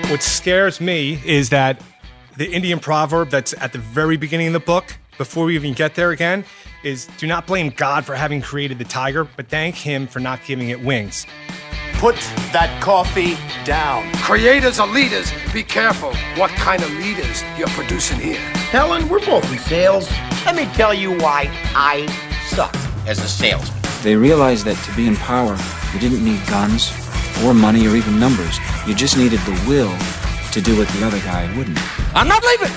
What scares me is that the Indian proverb that's at the very beginning of the book, before we even get there again, is do not blame God for having created the tiger, but thank him for not giving it wings. Put that coffee down. Creators are leaders. Be careful what kind of leaders you're producing here. Helen, we're both in sales. Let me tell you why I suck as a salesman. They realized that to be in power, you didn't need guns or money or even numbers. You just needed the will to do what the other guy wouldn't. I'm not leaving.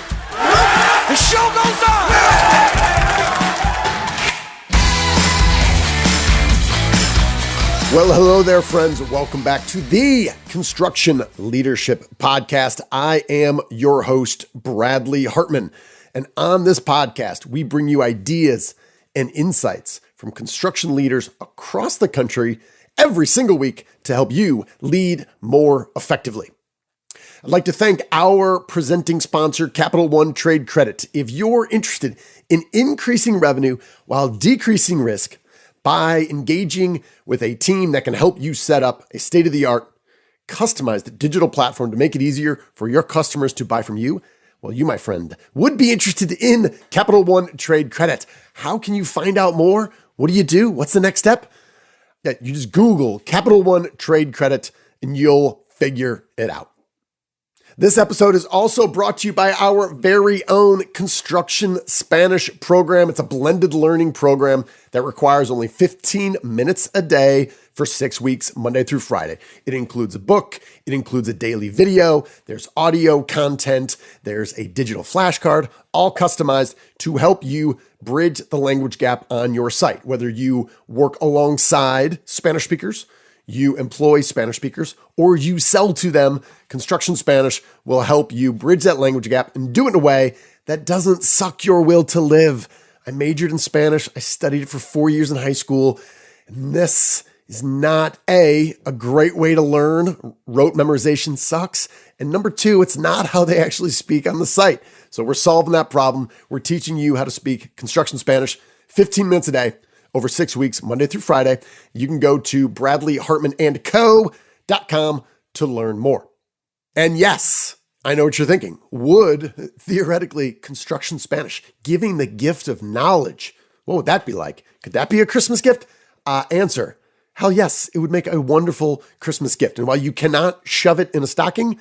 The show goes on. Well, hello there, friends. Welcome back to the Construction Leadership Podcast. I am your host, Bradley Hartmann. And on this podcast, we bring you ideas and insights from construction leaders across the country every single week to help you lead more effectively. I'd like to thank our presenting sponsor, Capital One Trade Credit. If you're interested in increasing revenue while decreasing risk by engaging with a team that can help you set up a state-of-the-art, customized digital platform to make it easier for your customers to buy from you, well, you, my friend, would be interested in Capital One Trade Credit. How can you find out more? What do you do? What's the next step? Yeah, you just Google Capital One Trade Credit and you'll figure it out. This episode is also brought to you by our very own Construction Spanish program. It's a blended learning program that requires only 15 minutes a day for 6 weeks, Monday through Friday. It includes a book. It includes a daily video. There's audio content. There's a digital flashcard, all customized to help you bridge the language gap on your site. Whether you work alongside Spanish speakers, you employ Spanish speakers, or you sell to them, Construction Spanish will help you bridge that language gap and do it in a way that doesn't suck your will to live. I majored in Spanish. I studied it for 4 years in high school. And this is not a great way to learn. Rote memorization sucks. And number two, it's not how they actually speak on the site. So we're solving that problem. We're teaching you how to speak Construction Spanish 15 minutes a day over 6 weeks, Monday through Friday. You can go to bradleyhartmanandco.com to learn more. And yes, I know what you're thinking. Would, theoretically, Construction Spanish, giving the gift of knowledge, what would that be like? Could that be a Christmas gift? Answer, hell yes, it would make a wonderful Christmas gift. And while you cannot shove it in a stocking,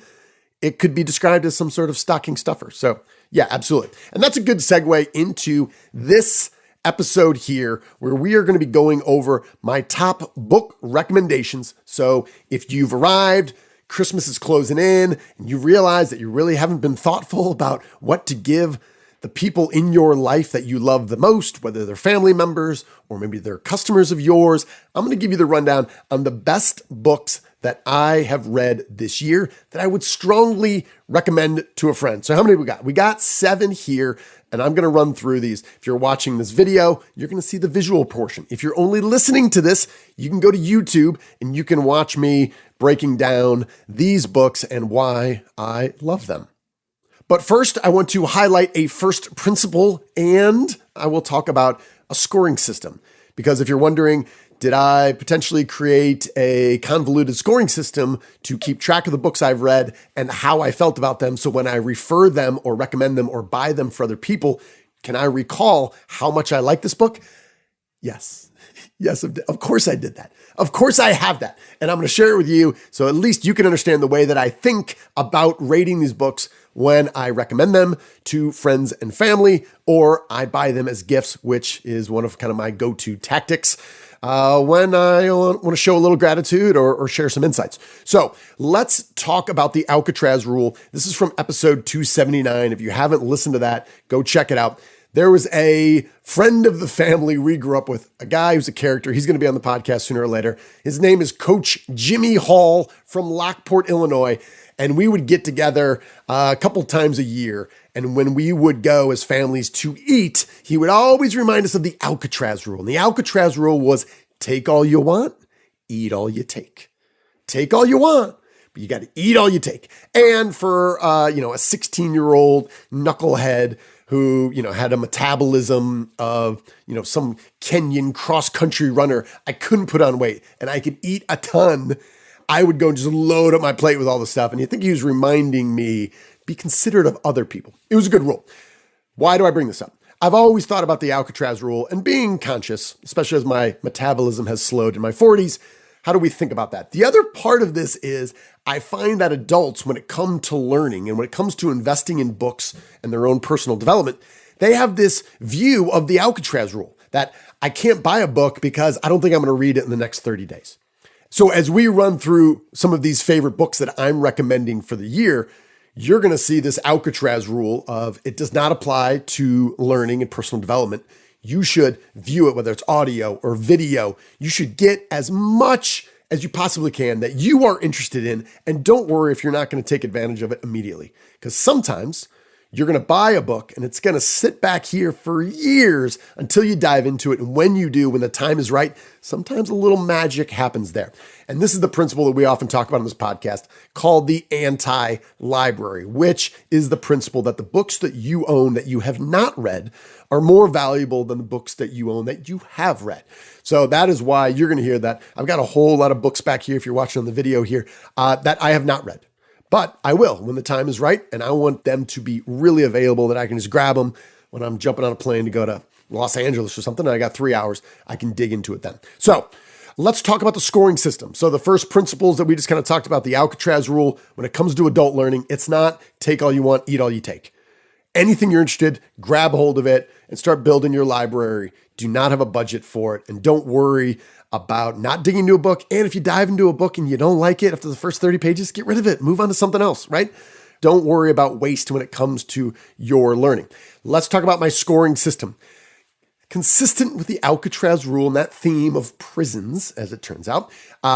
it could be described as some sort of stocking stuffer. So yeah, absolutely. And that's a good segue into this episode here, where we are going to be going over my top book recommendations. So if you've arrived, Christmas is closing in, and you realize that you really haven't been thoughtful about what to give the people in your life that you love the most, whether they're family members or maybe they're customers of yours, I'm going to give you the rundown on the best books that I have read this year that I would strongly recommend to a friend. So how many we got? We got 7 here, and I'm going to run through these. If you're watching this video, you're going to see the visual portion. If you're only listening to this, you can go to YouTube and you can watch me breaking down these books and why I love them. But first, I want to highlight a first principle, and I will talk about a scoring system. Because if you're wondering, did I potentially create a convoluted scoring system to keep track of the books I've read and how I felt about them, so when I refer them or recommend them or buy them for other people, can I recall how much I like this book? Yes. Yes, of course I did that. Of course I have that. And I'm going to share it with you so at least you can understand the way that I think about rating these books when I recommend them to friends and family, or I buy them as gifts, which is one of kind of my go-to tactics when I want to show a little gratitude or share some insights. So let's talk about the Alcatraz rule. This is from episode 279. If you haven't listened to that, go check it out. There was a friend of the family we grew up with, a guy who's a character. He's going to be on the podcast sooner or later. His name is Coach Jimmy Hall from Lockport, Illinois. And we would get together a couple times a year. And when we would go as families to eat, he would always remind us of the Alcatraz rule. And the Alcatraz rule was take all you want, eat all you take. Take all you want, but you got to eat all you take. And for, a 16-year-old knucklehead who, had a metabolism of, some Kenyan cross-country runner, I couldn't put on weight and I could eat a ton. I would go and just load up my plate with all the stuff. And you think he was reminding me, be considerate of other people. It was a good rule. Why do I bring this up? I've always thought about the Alcatraz rule and being conscious, especially as my metabolism has slowed in my 40s. How do we think about that? The other part of this is I find that adults, when it comes to learning and when it comes to investing in books and their own personal development, they have this view of the Alcatraz rule that I can't buy a book because I don't think I'm going to read it in the next 30 days. So as we run through some of these favorite books that I'm recommending for the year, you're going to see this Alcatraz rule of it does not apply to learning and personal development. You should view it, whether it's audio or video. You should get as much as you possibly can that you are interested in. And don't worry if you're not going to take advantage of it immediately. Because sometimes you're going to buy a book and it's going to sit back here for years until you dive into it. And when you do, when the time is right, sometimes a little magic happens there. And this is the principle that we often talk about on this podcast called the anti-library, which is the principle that the books that you own that you have not read are more valuable than the books that you own that you have read. So that is why you're going to hear that. I've got a whole lot of books back here, if you're watching on the video here, that I have not read. But I will when the time is right, and I want them to be really available that I can just grab them when I'm jumping on a plane to go to Los Angeles or something, and I got 3 hours, I can dig into it then. So let's talk about the scoring system. So the first principles that we just kind of talked about, the Alcatraz rule, when it comes to adult learning, it's not take all you want, eat all you take. Anything you're interested, grab hold of it and start building your library. Do not have a budget for it, and don't worry about not digging into a book. And if you dive into a book and you don't like it after the first 30 pages, get rid of it. Move on to something else, right? Don't worry about waste when it comes to your learning. Let's talk about my scoring system. Consistent with the Alcatraz rule and that theme of prisons, as it turns out,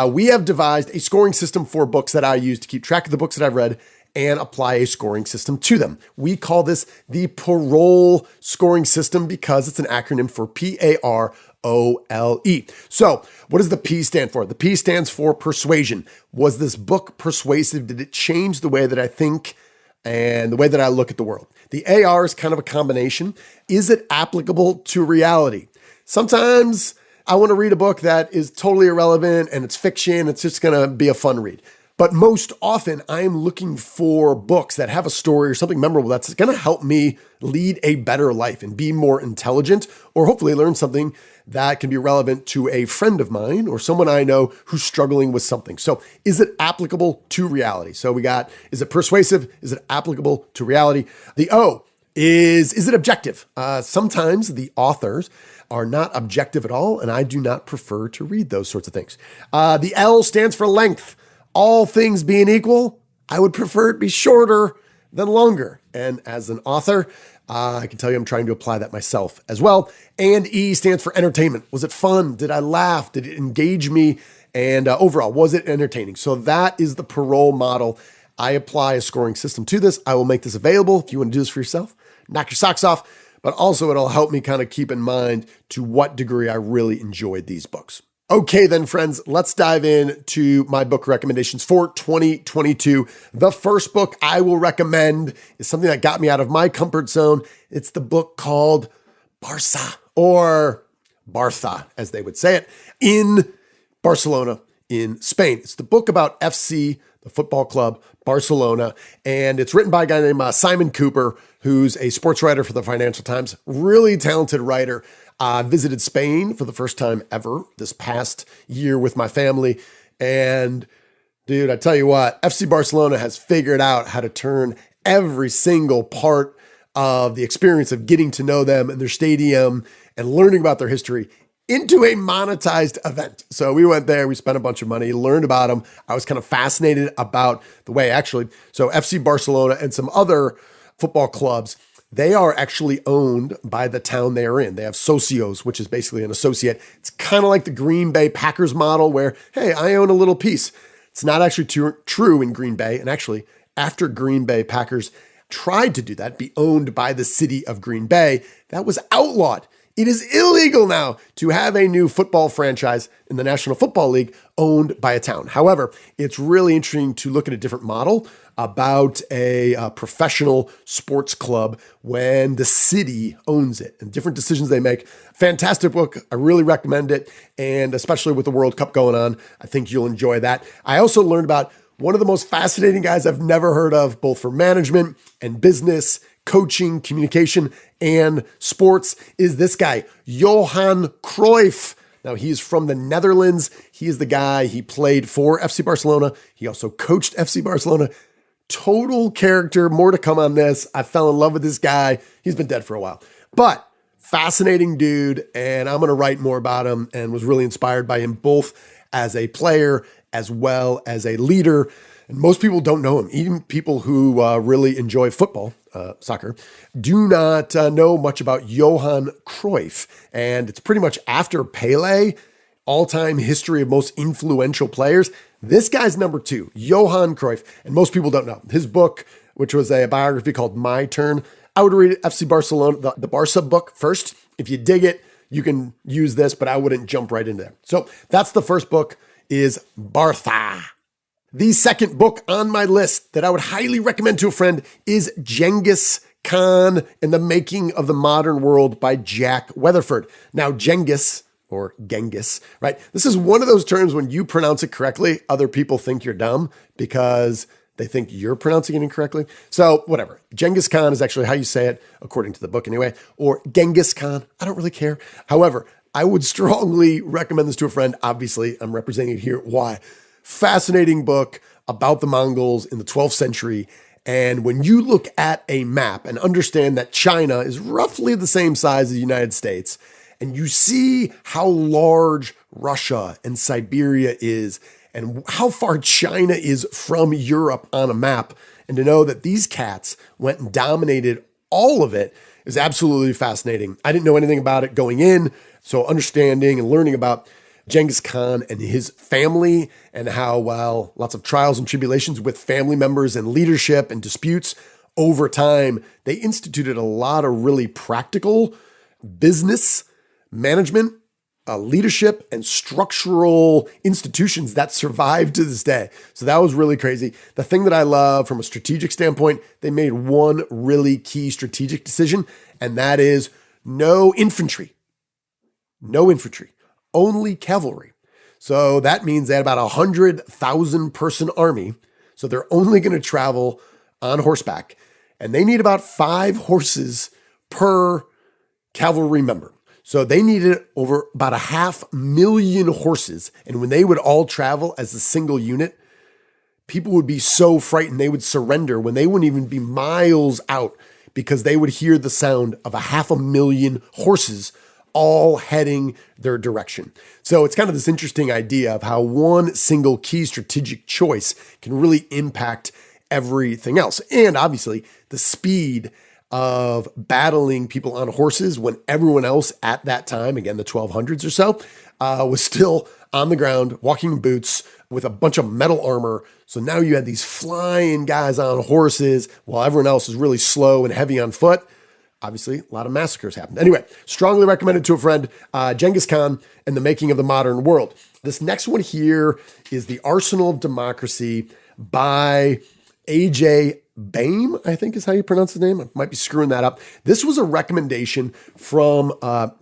we have devised a scoring system for books that I use to keep track of the books that I've read and apply a scoring system to them. We call this the PAROLE scoring system because it's an acronym for PAROLE. So what does the P stand for? The P stands for persuasion. Was this book persuasive? Did it change the way that I think and the way that I look at the world? The AR is kind of a combination. Is it applicable to reality? Sometimes I want to read a book that is totally irrelevant and it's fiction. It's just going to be a fun read. But most often I am looking for books that have a story or something memorable that's going to help me lead a better life and be more intelligent, or hopefully learn something that can be relevant to a friend of mine or someone I know who's struggling with something. So is it applicable to reality? So we got, is it persuasive? Is it applicable to reality? The O is it objective? Sometimes the authors are not objective at all, and I do not prefer to read those sorts of things. The L stands for length. All things being equal, I would prefer it be shorter than longer. And as an author, I can tell you I'm trying to apply that myself as well. And E stands for entertainment. Was it fun? Did I laugh? Did it engage me? And overall, was it entertaining? So that is the PAROLE model. I apply a scoring system to this. I will make this available if you want to do this for yourself. Knock your socks off. But also it'll help me kind of keep in mind to what degree I really enjoyed these books. Okay then, friends, let's dive into my book recommendations for 2022. The first book I will recommend is something that got me out of my comfort zone. It's the book called Barça, or Barça, as they would say it, in Barcelona, in Spain. It's the book about FC, the football club, Barcelona, and it's written by a guy named Simon Cooper, who's a sports writer for the Financial Times, really talented writer. Visited Spain for the first time ever this past year with my family. And dude, I tell you what, FC Barcelona has figured out how to turn every single part of the experience of getting to know them and their stadium and learning about their history into a monetized event. So we went there, we spent a bunch of money, learned about them. I was kind of fascinated about the way so FC Barcelona and some other football clubs, they are actually owned by the town they are in. They have socios, which is basically an associate. It's kind of like the Green Bay Packers model where, hey, I own a little piece. It's not actually true in Green Bay. And actually, after Green Bay Packers tried to do that, be owned by the city of Green Bay, that was outlawed. It is illegal now to have a new football franchise in the National Football League owned by a town. However, it's really interesting to look at a different model about a professional sports club when the city owns it and different decisions they make. Fantastic book. I really recommend it. And especially with the World Cup going on, I think you'll enjoy that. I also learned about one of the most fascinating guys I've never heard of, both for management and business, coaching, communication, and sports, is this guy, Johan Cruyff. Now, he's from the Netherlands. He is the guy, he played for FC Barcelona. He also coached FC Barcelona. Total character, more to come on this. I fell in love with this guy. He's been dead for a while. But fascinating dude, and I'm going to write more about him and was really inspired by him both as a player as well as a leader. And most people don't know him. Even people who really enjoy football, soccer, do not know much about Johan Cruyff. And it's pretty much after Pele, all-time history of most influential players. This guy's number 2, Johan Cruyff. And most people don't know. His book, which was a biography called My Turn, I would read FC Barcelona, the Barca book first. If you dig it, you can use this, but I wouldn't jump right into there. So that's the first book, is Barca. The second book on my list that I would highly recommend to a friend is Genghis Khan and the Making of the Modern World by Jack Weatherford. Now, Genghis, or Genghis, right? This is one of those terms when you pronounce it correctly, other people think you're dumb because they think you're pronouncing it incorrectly. So whatever. Genghis Khan is actually how you say it, according to the book anyway, or Genghis Khan. I don't really care. However, I would strongly recommend this to a friend. Obviously, I'm representing it here. Why? Fascinating book about the Mongols in the 12th century. And when you look at a map and understand that China is roughly the same size as the United States, and you see how large Russia and Siberia is, and how far China is from Europe on a map, and to know that these cats went and dominated all of it is absolutely fascinating. I didn't know anything about it going in, so understanding and learning about Genghis Khan and his family and how, well, lots of trials and tribulations with family members and leadership and disputes over time, they instituted a lot of really practical business management, leadership, and structural institutions that survive to this day. So that was really crazy. The thing that I love from a strategic standpoint, they made one really key strategic decision, and that is no infantry. No infantry. Only cavalry. So that means they had about 100,000 person army. So they're only going to travel on horseback. And they need about 5 horses per cavalry member. So they needed over about 500,000 horses. And when they would all travel as a single unit, people would be so frightened they would surrender when they wouldn't even be miles out because they would hear the sound of 500,000 horses all heading their direction. So it's kind of this interesting idea of how one single key strategic choice can really impact everything else. And obviously the speed of battling people on horses when everyone else at that time, again, the 1200s or so, was still on the ground, walking in boots with a bunch of metal armor. So now you had these flying guys on horses while everyone else is really slow and heavy on foot. Obviously, a lot of massacres happened. Anyway, strongly recommended to a friend, Genghis Khan and the Making of the Modern World. This next one here is The Arsenal of Democracy by A.J. Baim, I think is how you pronounce his name. I might be screwing that up. This was a recommendation from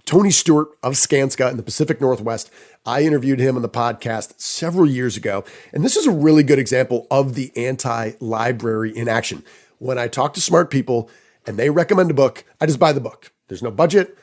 Tony Stewart of Skanska in the Pacific Northwest. I interviewed him on the podcast several years ago, and this is a really good example of the anti-library in action. When I talk to smart people, and they recommend a book, I just buy the book. There's no budget.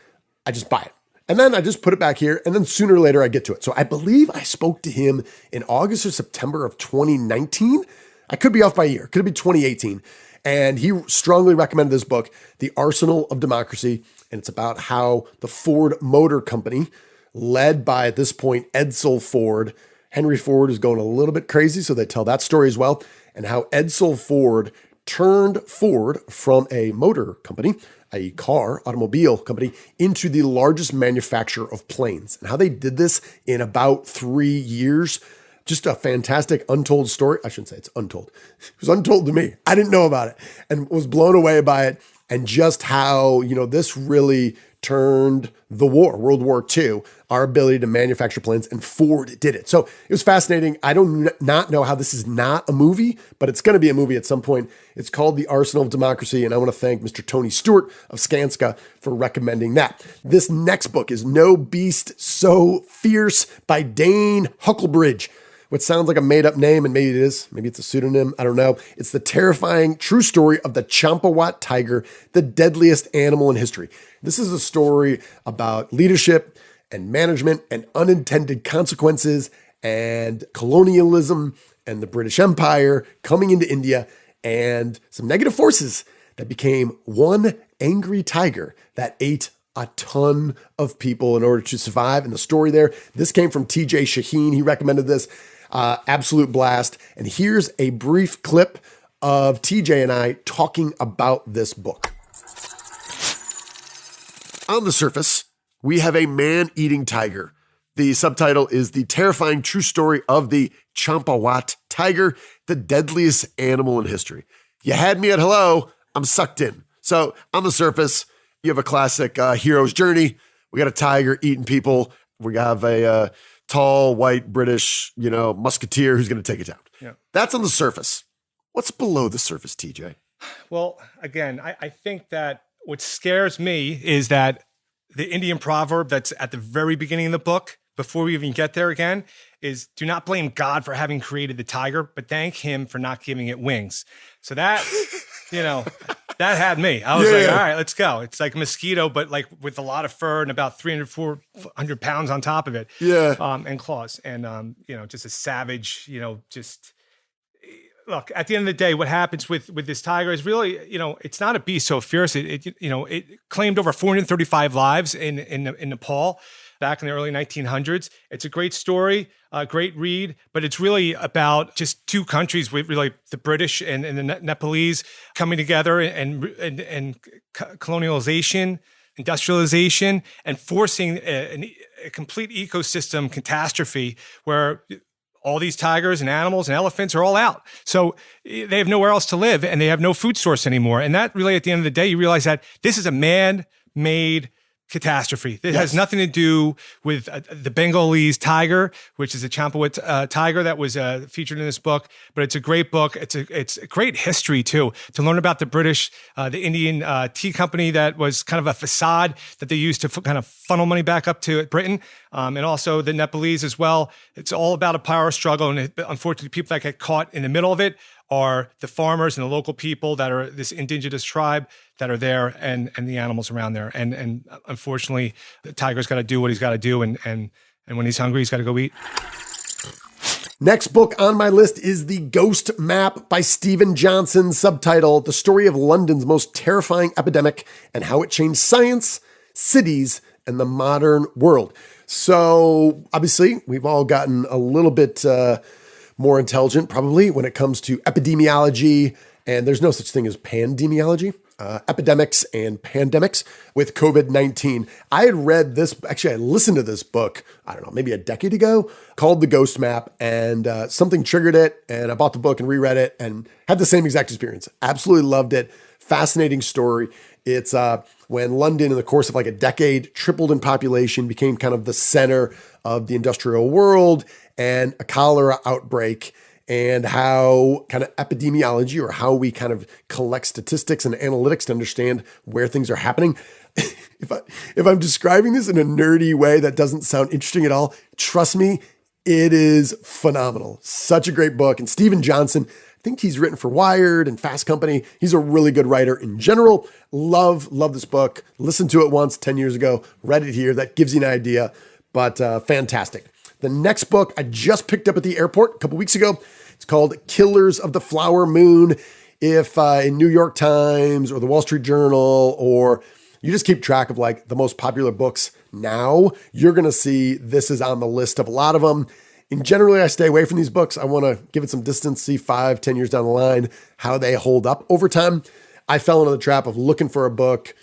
I just buy it. And then I just put it back here. And then sooner or later I get to it. So I believe I spoke to him in August or September of 2019. I could be off by a year. Could be 2018. And he strongly recommended this book, The Arsenal of Democracy. And it's about how the Ford Motor Company, led by, at this point, Edsel Ford. Henry Ford is going a little bit crazy. So they tell that story as well. And how Edsel Ford turned Ford from a motor company, a automobile company, into the largest manufacturer of planes. And how they did this in about 3 years. Just a fantastic untold story. I shouldn't say it's untold. It was untold to me. I didn't know about it and was blown away by it. And just how, this really turned the war, World War II, our ability to manufacture planes, and Ford did it. So it was fascinating. I don't not know how this is not a movie, but it's going to be a movie at some point. It's called The Arsenal of Democracy, and I want to thank Mr. Tony Stewart of Skanska for recommending that. This next book is No Beast So Fierce by Dane Huckelbridge. What sounds like a made-up name, and maybe it is. Maybe it's a pseudonym. I don't know. It's the terrifying true story of the Champawat tiger, the deadliest animal in history. This is a story about leadership and management and unintended consequences and colonialism and the British Empire coming into India and some negative forces that became one angry tiger that ate a ton of people in order to survive. And the story there, this came from TJ Shaheen. He recommended this. Absolute blast. And here's a brief clip of TJ and I talking about this book. On the surface, we have a man-eating tiger. The subtitle is The Terrifying True Story of the Champawat Tiger, the deadliest animal in history. You had me at hello, I'm sucked in. So on the surface, you have a classic hero's journey. We got a tiger eating people. We have a tall, white, British, musketeer who's going to take it down. Yeah. That's on the surface. What's below the surface, TJ? Well, again, I think that what scares me is that the Indian proverb that's at the very beginning of the book, before we even get there again, is do not blame God for having created the tiger, but thank him for not giving it wings. So that, that had me. I was all right, let's go. It's like a mosquito, but like with a lot of fur and about 300, 400 pounds on top of it. Yeah. And claws. And, just a savage, look, at the end of the day, what happens with this tiger is really, it's not a beast so fierce. It claimed over 435 lives in Nepal back in the early 1900s. It's a great story, a great read, but it's really about just two countries with really the British and the Nepalese coming together and colonialization, industrialization, and forcing a complete ecosystem catastrophe where all these tigers and animals and elephants are all out. So they have nowhere else to live and they have no food source anymore. And that really, at the end of the day, you realize that this is a man-made catastrophe. It has nothing to do with the Bengalese tiger, which is a Champawat tiger that was featured in this book. But it's a great book. It's a great history too, to learn about the British, the Indian tea company that was kind of a facade that they used to kind of funnel money back up to Britain, and also the Nepalese as well. It's all about a power struggle, and unfortunately, people that get caught in the middle of it are the farmers and the local people that are this indigenous tribe that are there, and the animals around there. And unfortunately, the tiger's got to do what he's got to do. And when he's hungry, he's got to go eat. Next book on my list is The Ghost Map by Stephen Johnson, subtitle, The Story of London's Most Terrifying Epidemic and How It Changed Science, Cities, and the Modern World. So obviously, we've all gotten a little bit more intelligent, probably, when it comes to epidemiology, and there's no such thing as pandemiology. Epidemics and pandemics with COVID-19. I had read this, actually I listened to this book, I don't know, maybe a decade ago, called The Ghost Map, and something triggered it, and I bought the book and reread it and had the same exact experience. Absolutely loved it. Fascinating story. It's when London, in the course of like a decade, tripled in population, became kind of the center of the industrial world, and a cholera outbreak, and how kind of epidemiology, or how we kind of collect statistics and analytics to understand where things are happening. If I'm describing this in a nerdy way that doesn't sound interesting at all, trust me, it is phenomenal. Such a great book. And Stephen Johnson, I think he's written for Wired and Fast Company. He's a really good writer in general. Love this book. Listened to it once 10 years ago, read it here. That gives you an idea, but fantastic. The next book I just picked up at the airport a couple weeks ago. It's called Killers of the Flower Moon. If in New York Times or the Wall Street Journal, or you just keep track of like the most popular books now, you're going to see this is on the list of a lot of them. And generally, I stay away from these books. I want to give it some distance, see 5-10 years down the line, how they hold up over time. I fell into the trap of looking for a book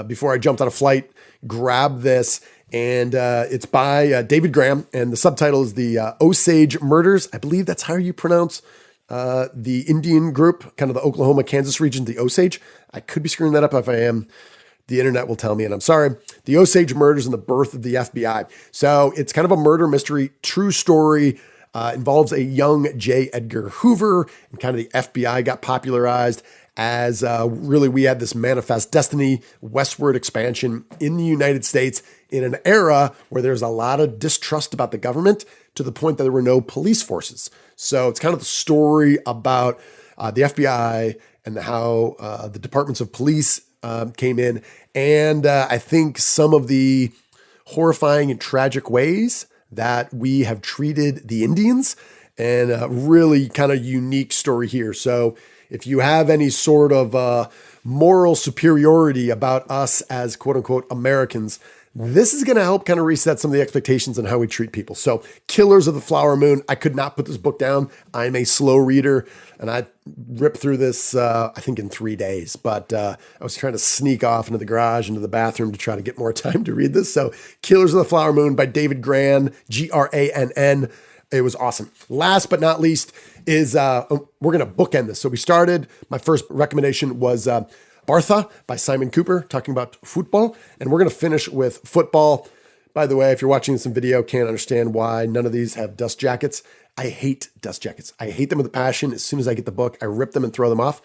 before I jumped on a flight, grabbed this, and it's by David Graham, and the subtitle is The Osage Murders. I believe that's how you pronounce the Indian group, kind of the Oklahoma, Kansas region, the Osage. I could be screwing that up. If I am, the internet will tell me, and I'm sorry, the Osage murders and the birth of the FBI. So it's kind of a murder mystery, true story, involves a young J. Edgar Hoover, and kind of the FBI got popularized as really we had this manifest destiny, westward expansion in the United States in an era where there's a lot of distrust about the government to the point that there were no police forces. So it's kind of the story about the FBI and how the departments of police came in. And I think some of the horrifying and tragic ways that we have treated the Indians, and a really kind of unique story here. So if you have any sort of moral superiority about us as quote unquote Americans, this is going to help kind of reset some of the expectations on how we treat people. So Killers of the Flower Moon, I could not put this book down. I'm a slow reader, and I ripped through this, I think in 3 days, but I was trying to sneak off into the garage, into the bathroom to try to get more time to read this. So Killers of the Flower Moon by David Grann, Grann. It was awesome. Last but not least is, we're going to bookend this. So we started, my first recommendation was Bartha by Simon Cooper, talking about football. And we're going to finish with football. By the way, if you're watching this in video, can't understand why none of these have dust jackets. I hate dust jackets. I hate them with a passion. As soon as I get the book, I rip them and throw them off.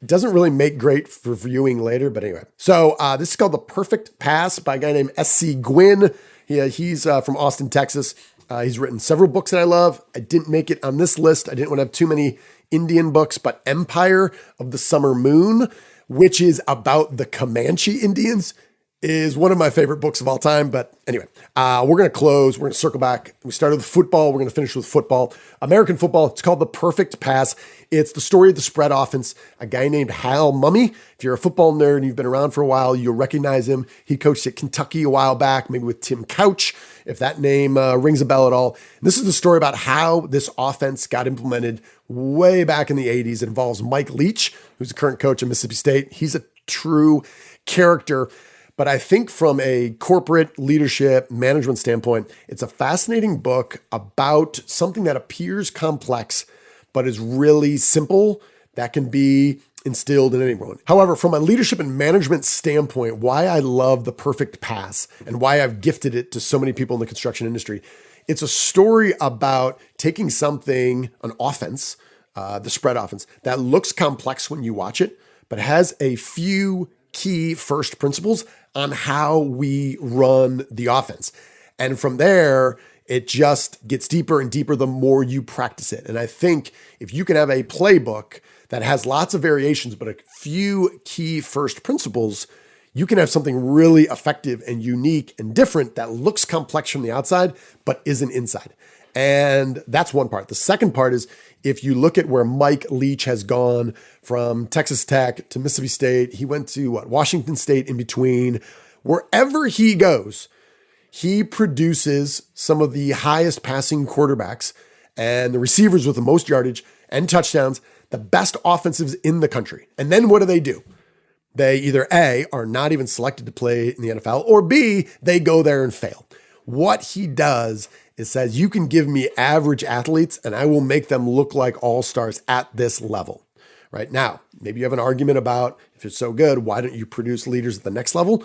It doesn't really make great for viewing later, but anyway. So this is called The Perfect Pass by a guy named S.C. Gwynn. He's from Austin, Texas. He's written several books that I love. I didn't make it on this list. I didn't want to have too many Indian books, but Empire of the Summer Moon, which is about the Comanche Indians, is one of my favorite books of all time. But anyway, we're going to close. We're going to circle back. We started with football. We're going to finish with football. American football. It's called The Perfect Pass. It's the story of the spread offense. A guy named Hal Mumme. If you're a football nerd and you've been around for a while, you'll recognize him. He coached at Kentucky a while back, maybe with Tim Couch, if that name rings a bell at all. And this is the story about how this offense got implemented way back in the 80s. It involves Mike Leach, who's the current coach at Mississippi State. He's a true character. But I think from a corporate leadership management standpoint, it's a fascinating book about something that appears complex, but is really simple that can be instilled in anyone. However, from a leadership and management standpoint, why I love The Perfect Pass and why I've gifted it to so many people in the construction industry, it's a story about taking something, an offense, the spread offense, that looks complex when you watch it, but has a few key first principles on how we run the offense. And from there, it just gets deeper and deeper the more you practice it. And I think if you can have a playbook that has lots of variations, but a few key first principles, you can have something really effective and unique and different that looks complex from the outside, but isn't inside. And that's one part. The second part is if you look at where Mike Leach has gone from Texas Tech to Mississippi State, he went to Washington State in between. Wherever he goes, he produces some of the highest passing quarterbacks and the receivers with the most yardage and touchdowns, the best offensives in the country. And then what do? They either A, are not even selected to play in the NFL, or B, they go there and fail. What he does is says, you can give me average athletes and I will make them look like all-stars at this level. Right now, maybe you have an argument about if it's so good, why don't you produce leaders at the next level?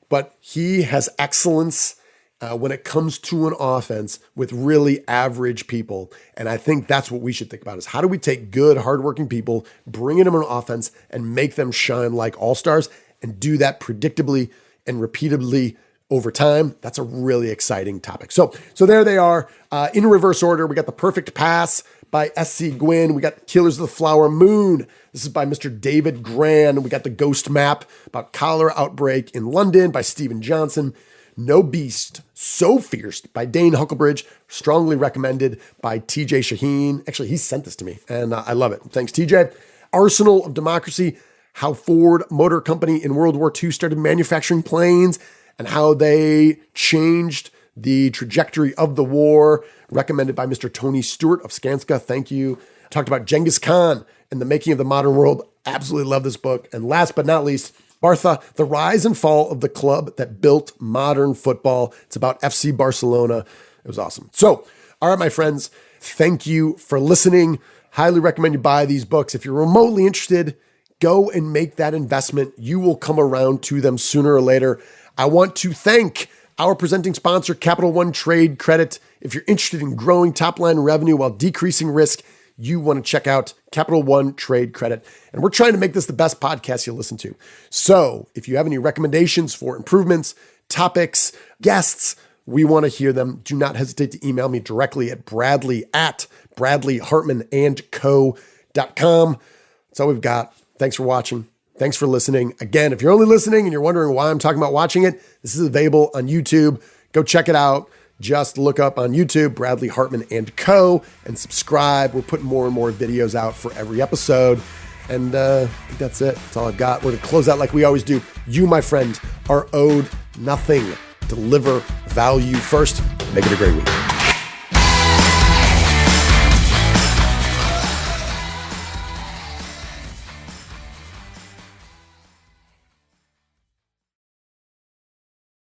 But he has excellence when it comes to an offense with really average people. And I think that's what we should think about is how do we take good, hardworking people, bring in them on offense and make them shine like all-stars and do that predictably and repeatedly over time. That's a really exciting topic. So there they are in reverse order. We got The Perfect Pass by S.C. Gwynn. We got Killers of the Flower Moon. This is by Mr. David Grann. We got The Ghost Map about cholera outbreak in London by Stephen Johnson. No Beast, So Fierce by Dane Hucklebridge. Strongly recommended by TJ Shaheen. Actually, he sent this to me and I love it. Thanks, TJ. Arsenal of Democracy, how Ford Motor Company in World War II started manufacturing planes and how they changed the trajectory of the war, recommended by Mr. Tony Stewart of Skanska. Thank you. Talked about Genghis Khan and the making of the modern world. Absolutely love this book. And last but not least, Bartha, The Rise and Fall of the Club That Built Modern Football. It's about FC Barcelona. It was awesome. So, all right, my friends, thank you for listening. Highly recommend you buy these books. If you're remotely interested, Go and make that investment. You will come around to them sooner or later. I want to thank our presenting sponsor, Capital One Trade Credit. If you're interested in growing top-line revenue while decreasing risk, you want to check out Capital One Trade Credit. And we're trying to make this the best podcast you'll listen to. So if you have any recommendations for improvements, topics, guests, we want to hear them. Do not hesitate to email me directly at bradley@bradleyhartmanandco.com. That's all we've got. Thanks for watching. Thanks for listening. Again, if you're only listening and you're wondering why I'm talking about watching it, this is available on YouTube. Go check it out. Just look up on YouTube, Bradley Hartmann and Co, and subscribe. We're putting more and more videos out for every episode. And I think that's it. That's all I've got. We're going to close out like we always do. You, my friend, are owed nothing. Deliver value first. Make it a great week.